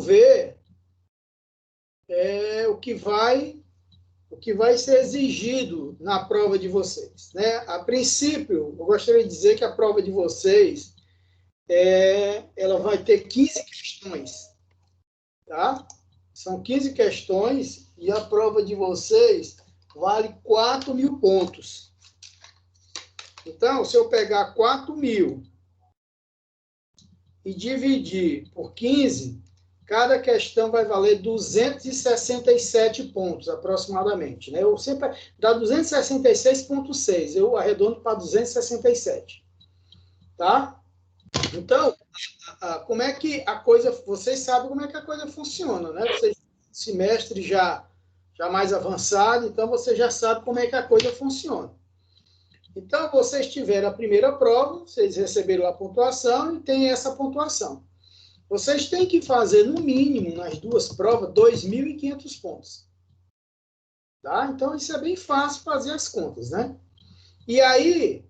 ver o que vai ser exigido na prova de vocês, né? A princípio, eu gostaria de dizer que a prova de vocês ela vai ter 15 questões, tá? São 15 questões e a prova de vocês vale 4.000 pontos. Então, se eu pegar 4.000 e dividir por 15, cada questão vai valer 267 pontos, aproximadamente. Né? Eu sempre dá 266,6. Eu arredondo para 267. Tá? Então, como é que a coisa... Vocês sabem como é que a coisa funciona, né? Vocês, semestre já mais avançado, então você já sabe como é que a coisa funciona. Então, vocês tiveram a primeira prova, vocês receberam a pontuação e tem essa pontuação. Vocês têm que fazer, no mínimo, nas duas provas, 2.500 pontos. Tá? Então, isso é bem fácil fazer as contas, né? E aí,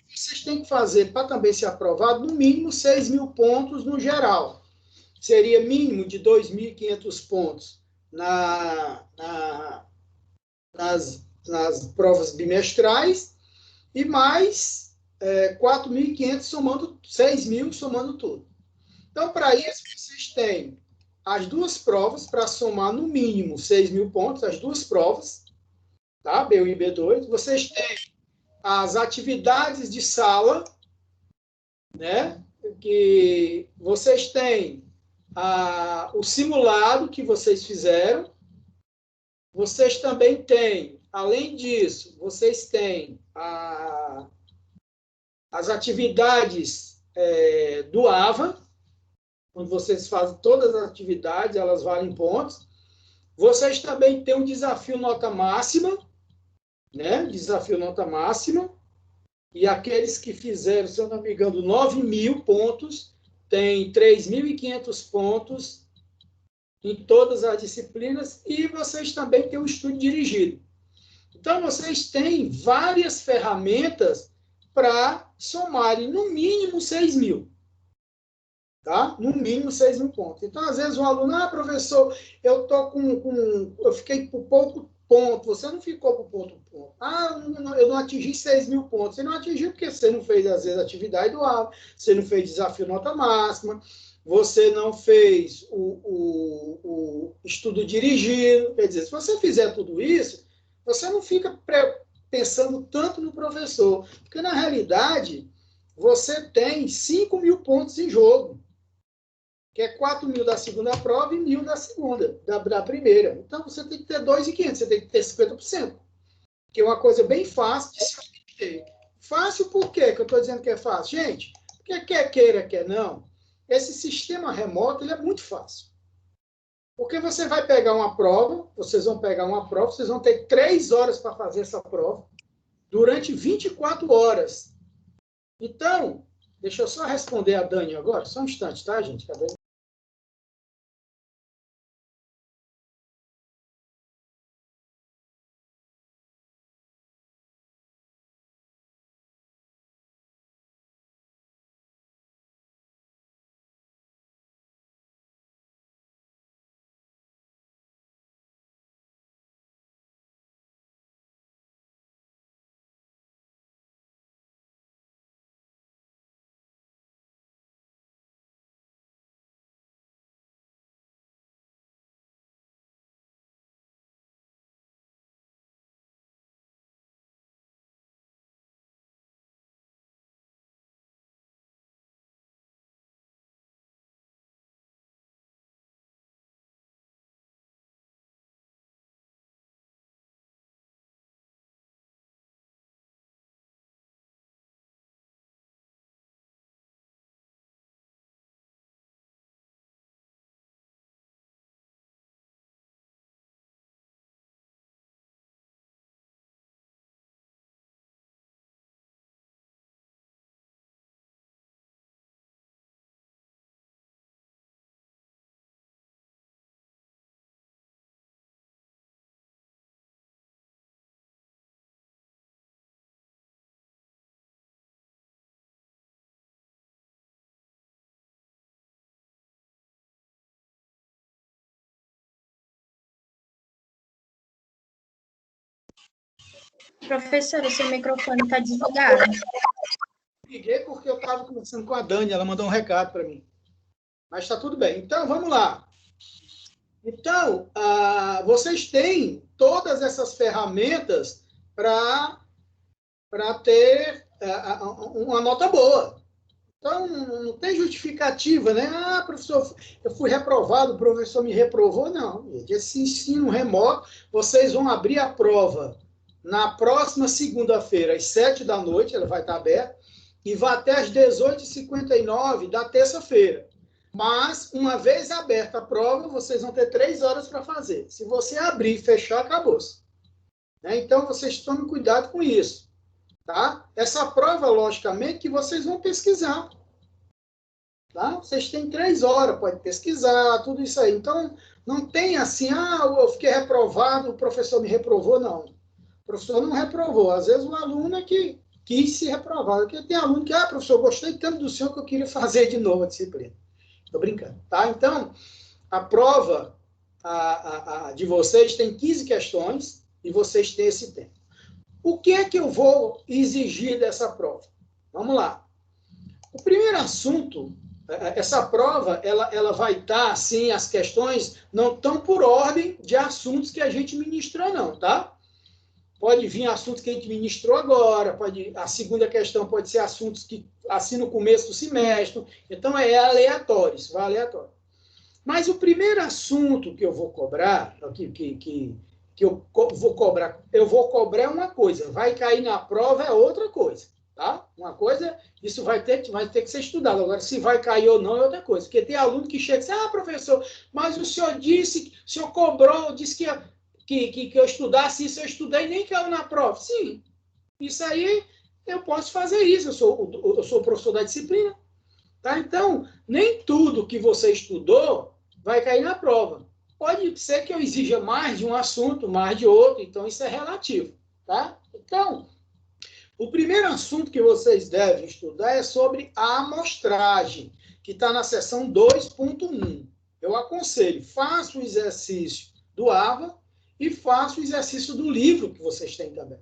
vocês têm que fazer, para também ser aprovado, no mínimo 6.000 pontos no geral. Seria mínimo de 2.500 pontos nas provas bimestrais e mais 4.500 somando 6.000 somando tudo. Então, para isso, vocês têm as duas provas para somar no mínimo 6.000 pontos, as duas provas, tá? B1 e B2. Vocês têm as atividades de sala, né? Que vocês têm o simulado que vocês fizeram. Vocês também têm, além disso, vocês têm as atividades do AVA, quando vocês fazem todas as atividades, elas valem pontos. Vocês também têm um desafio nota máxima, né? Desafio nota máxima. E aqueles que fizeram, se eu não me engano, 9.000 pontos, têm 3.500 pontos em todas as disciplinas. E vocês também têm um estudo dirigido. Então, vocês têm várias ferramentas para somarem no mínimo 6.000. Tá? No mínimo 6.000 pontos. Então, às vezes, o aluno, professor, eu fiquei por pouco ponto, você não ficou por ponto. Eu não atingi 6.000 pontos. Você não atingiu porque você não fez, às vezes, atividade do aula, você não fez desafio nota máxima, você não fez o estudo dirigido. Quer dizer, se você fizer tudo isso, você não fica pensando tanto no professor, porque, na realidade, você tem 5.000 pontos em jogo, que é 4.000 da segunda prova e 1.000 da segunda, da primeira. Então, você tem que ter 2.500, você tem que ter 50%, que é uma coisa bem fácil de se obter. Fácil por quê que eu estou dizendo que é fácil? Gente, porque quer queira, quer não, esse sistema remoto ele é muito fácil. Porque você vai pegar uma prova, vocês vão pegar uma prova, vocês vão ter 3 horas para fazer essa prova, durante 24 horas. Então, deixa eu só responder a Dani agora, só um instante, tá, gente? Cadê? Professora, seu microfone está desligado. Liguei porque eu estava conversando com a Dani, ela mandou um recado para mim. Mas está tudo bem. Então, vamos lá. Então, vocês têm todas essas ferramentas para ter uma nota boa. Então, não tem justificativa, né? Ah, professor, eu fui reprovado, o professor me reprovou. Não, esse ensino remoto, vocês vão abrir a prova na próxima segunda-feira, às 7 da noite, ela vai estar aberta, e vai até às 18h59 da terça-feira. Mas, uma vez aberta a prova, vocês vão ter 3 horas para fazer. Se você abrir e fechar, acabou-se. Né? Então, vocês tomem cuidado com isso. Tá? Essa prova, logicamente, que vocês vão pesquisar. Tá? Vocês têm 3 horas, pode pesquisar, tudo isso aí. Então, não tem assim, eu fiquei reprovado, o professor me reprovou, não. O professor não reprovou. Às vezes o aluno é que quis se reprovar. Porque tem aluno que, professor, gostei tanto do senhor que eu queria fazer de novo a disciplina. Estou brincando. Tá? Então, a prova de vocês tem 15 questões e vocês têm esse tempo. O que é que eu vou exigir dessa prova? Vamos lá. O primeiro assunto, essa prova, ela vai estar, assim, as questões não estão por ordem de assuntos que a gente ministrou, não, tá? Pode vir assuntos que a gente ministrou agora, a segunda questão pode ser assuntos que, assim, no começo do semestre. Então, é aleatório, isso vai aleatório. Mas o primeiro assunto que eu vou cobrar, que eu vou cobrar uma coisa, vai cair na prova é outra coisa, tá? Uma coisa, isso vai ter que ser estudado. Agora, se vai cair ou não é outra coisa. Porque tem aluno que chega e diz, professor, mas o senhor cobrou, disse que eu estudasse isso, eu estudei e nem caiu na prova. Sim, isso aí eu posso fazer isso, eu sou o professor da disciplina. Tá? Então, nem tudo que você estudou vai cair na prova. Pode ser que eu exija mais de um assunto, mais de outro, então isso é relativo. Tá? Então, o primeiro assunto que vocês devem estudar é sobre a amostragem, que está na seção 2.1. Eu aconselho, faça o exercício do AVA e faça o exercício do livro que vocês têm também.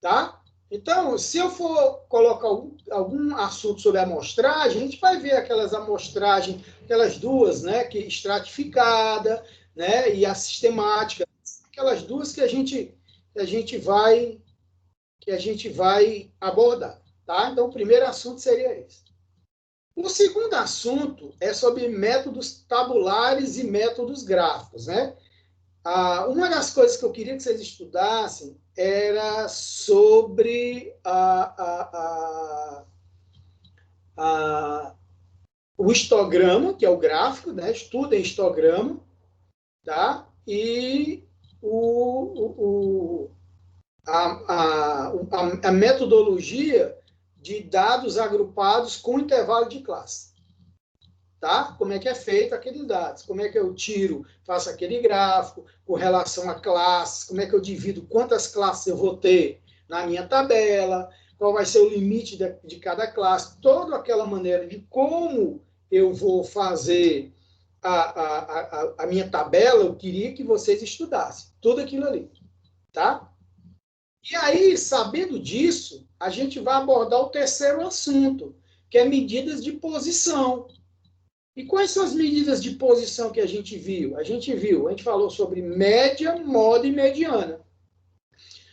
Tá? Então, se eu for colocar algum assunto sobre amostragem, a gente vai ver aquelas amostragens, aquelas duas, né, que estratificada, né, e a sistemática, aquelas duas que a gente vai abordar, tá? Então, o primeiro assunto seria esse. O segundo assunto é sobre métodos tabulares e métodos gráficos, né? Uma das coisas que eu queria que vocês estudassem era sobre o histograma, que é o gráfico, né? Estudem histograma, tá? E a metodologia de dados agrupados com intervalo de classe. Tá? Como é que é feito aqueles dados, como é que eu faço aquele gráfico com relação a classes, como é que eu divido quantas classes eu vou ter na minha tabela, qual vai ser o limite de cada classe, toda aquela maneira de como eu vou fazer a minha tabela, eu queria que vocês estudassem tudo aquilo ali, tá? E aí, sabendo disso, a gente vai abordar o terceiro assunto, que é medidas de posição. E quais são as medidas de posição que a gente viu? A gente falou sobre média, moda e mediana.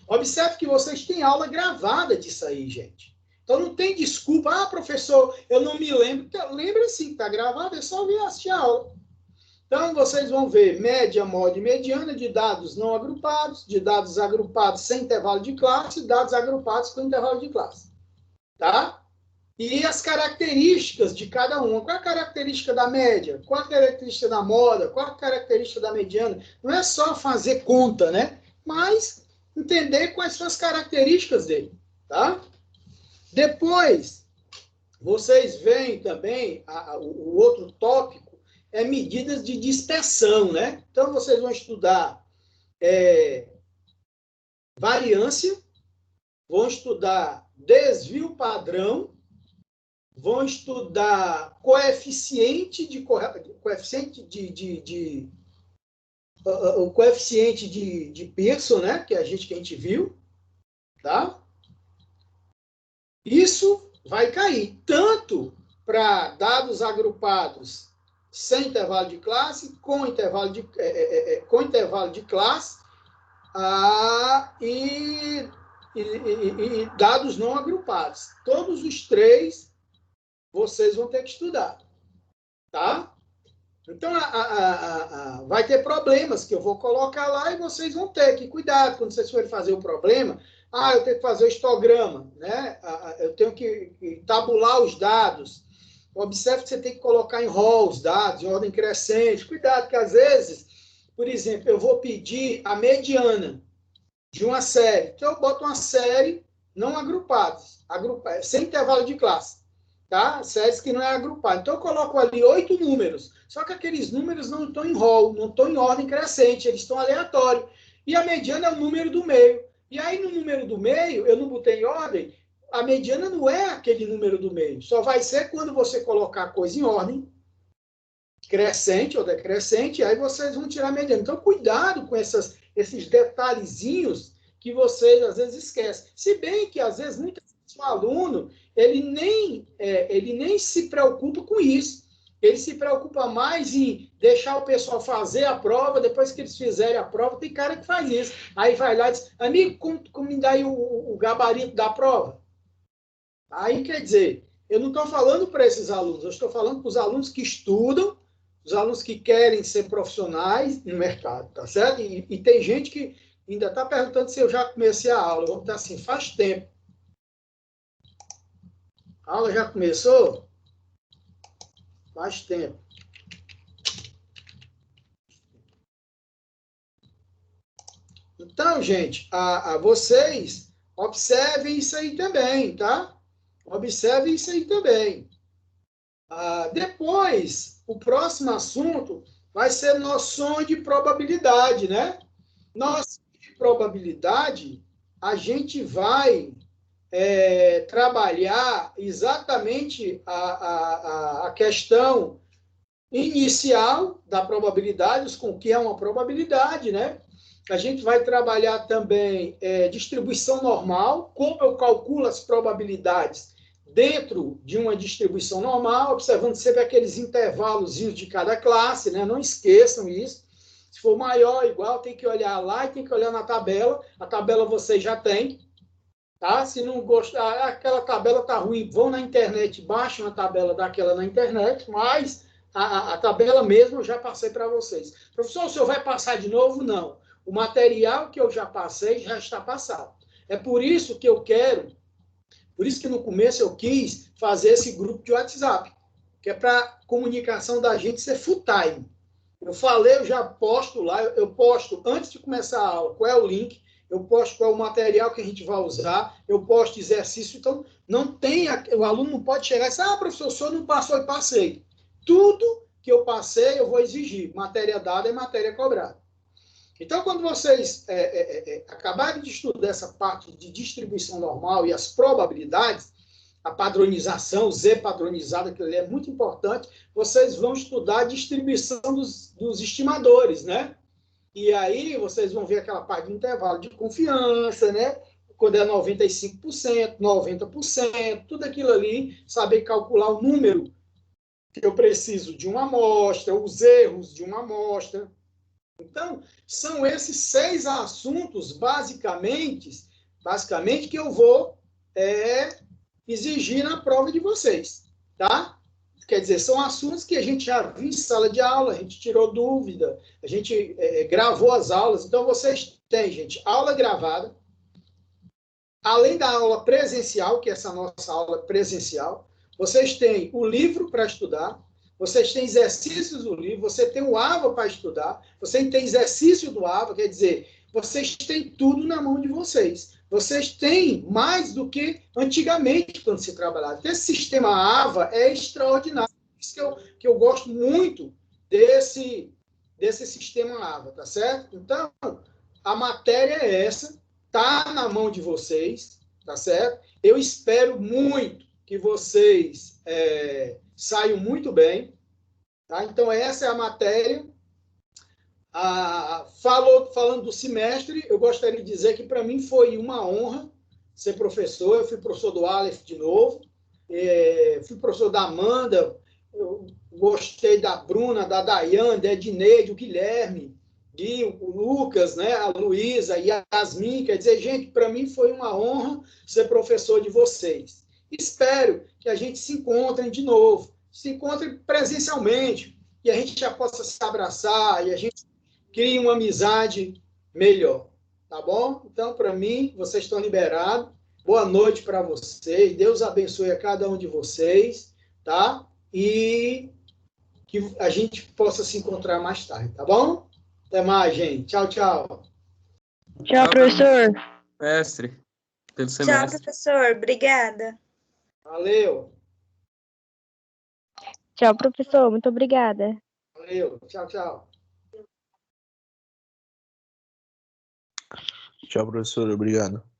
Observe que vocês têm aula gravada disso aí, gente. Então não tem desculpa, professor, eu não me lembro. Lembra sim, está gravado, é só vir assistir a aula. Então vocês vão ver média, moda e mediana de dados não agrupados, de dados agrupados sem intervalo de classe, dados agrupados com intervalo de classe. Tá? E as características de cada uma. Qual é a característica da média? Qual é a característica da moda? Qual é a característica da mediana? Não é só fazer conta, né? Mas entender quais são as características dele, tá? Depois, vocês veem também o outro tópico, é medidas de dispersão, né? Então, vocês vão estudar variância, vão estudar desvio padrão, vão estudar coeficiente de Pearson, né? Que a gente viu, tá? Isso vai cair tanto para dados agrupados sem intervalo de classe, com intervalo de classe, e dados não agrupados. Todos os três vocês vão ter que estudar, tá? Então, vai ter problemas que eu vou colocar lá e vocês vão ter que cuidar quando vocês forem fazer o problema. Eu tenho que fazer o histograma, né? Eu tenho que tabular os dados. Observe que você tem que colocar em rol os dados, em ordem crescente. Cuidado, que às vezes, por exemplo, eu vou pedir a mediana de uma série. Então, eu boto uma série não agrupadas, sem intervalo de classe. Tá? Séries que não é agrupada. Então, eu coloco ali 8 números. Só que aqueles números não estão em rol, não estão em ordem crescente, eles estão aleatórios. E a mediana é o número do meio. E aí, no número do meio, eu não botei em ordem, a mediana não é aquele número do meio. Só vai ser quando você colocar a coisa em ordem crescente ou decrescente, aí vocês vão tirar a mediana. Então, cuidado com esses detalhezinhos que vocês, às vezes, esquecem. Se bem que, às vezes, muitas vezes o aluno ele nem se preocupa com isso. Ele se preocupa mais em deixar o pessoal fazer a prova, depois que eles fizerem a prova, tem cara que faz isso. Aí vai lá e diz, amigo, como me dá aí o gabarito da prova? Aí, quer dizer, eu não estou falando para esses alunos, eu estou falando para os alunos que estudam, os alunos que querem ser profissionais no mercado, tá certo? E tem gente que ainda está perguntando se eu já comecei a aula. Eu vou botar assim, faz tempo. A aula já começou? Faz tempo. Então, gente, vocês observem isso aí também, tá? Observem isso aí também. Depois, o próximo assunto vai ser noção de probabilidade, né? Noção de probabilidade, a gente vai trabalhar exatamente a questão inicial da probabilidade, com o que é uma probabilidade, né? A gente vai trabalhar também distribuição normal, como eu calculo as probabilidades dentro de uma distribuição normal, observando sempre aqueles intervalos de cada classe, né? Não esqueçam isso. Se for maior, igual, tem que olhar lá e tem que olhar na tabela. A tabela vocês já têm. Tá? Se não gostar, aquela tabela está ruim, vão na internet, baixem a tabela daquela na internet, mas a tabela mesmo eu já passei para vocês. Professor, o senhor vai passar de novo? Não. O material que eu já passei já está passado. É por isso que eu quero, por isso que no começo eu quis fazer esse grupo de WhatsApp, que é para a comunicação da gente ser full time. Eu falei, eu já posto lá, eu posto antes de começar a aula qual é o link, eu posto qual é o material que a gente vai usar, eu posto exercício, então não tem, o aluno não pode chegar e dizer, professor, o senhor não passou e passei. Tudo que eu passei, eu vou exigir. Matéria dada é matéria cobrada. Então, quando vocês acabarem de estudar essa parte de distribuição normal e as probabilidades, a padronização, Z padronizada, que é muito importante, vocês vão estudar a distribuição dos estimadores, né? E aí vocês vão ver aquela parte de intervalo de confiança, né? Quando é 95%, 90%, tudo aquilo ali, saber calcular o número que eu preciso de uma amostra, os erros de uma amostra. Então, são esses 6 assuntos, basicamente, que eu vou exigir na prova de vocês, tá? Quer dizer, são assuntos que a gente já viu em sala de aula, a gente tirou dúvida, a gente gravou as aulas. Então, vocês têm, gente, aula gravada, além da aula presencial, que é essa nossa aula presencial, vocês têm o livro para estudar, vocês têm exercícios do livro, você tem o AVA para estudar, você tem exercício do AVA, quer dizer, vocês têm tudo na mão de vocês. Vocês têm mais do que antigamente, quando se trabalhava. Esse sistema AVA é extraordinário. Por isso que eu gosto muito desse sistema AVA, tá certo? Então, a matéria é essa, tá na mão de vocês, tá certo? Eu espero muito que vocês saiam muito bem, tá? Então, essa é a matéria. Falando do semestre, eu gostaria de dizer que para mim foi uma honra ser professor. Eu fui professor do Aleph de novo, fui professor da Amanda, eu gostei da Bruna, da Daiane, da Edneide, do Guilherme, o Lucas, né, a Luísa e a Yasmin. Quer dizer, gente, para mim foi uma honra ser professor de vocês. Espero que a gente se encontre de novo, se encontre presencialmente, e a gente já possa se abraçar e a gente crie uma amizade melhor, tá bom? Então, para mim, vocês estão liberados. Boa noite para vocês. Deus abençoe a cada um de vocês, tá? E que a gente possa se encontrar mais tarde, tá bom? Até mais, gente. Tchau, tchau. Tchau, professor. Mestre, pelo Tchau, semestre. professor. Obrigada. Valeu. Tchau, professor. Muito obrigada. Valeu. Tchau, tchau. Tchau, professor. Obrigado.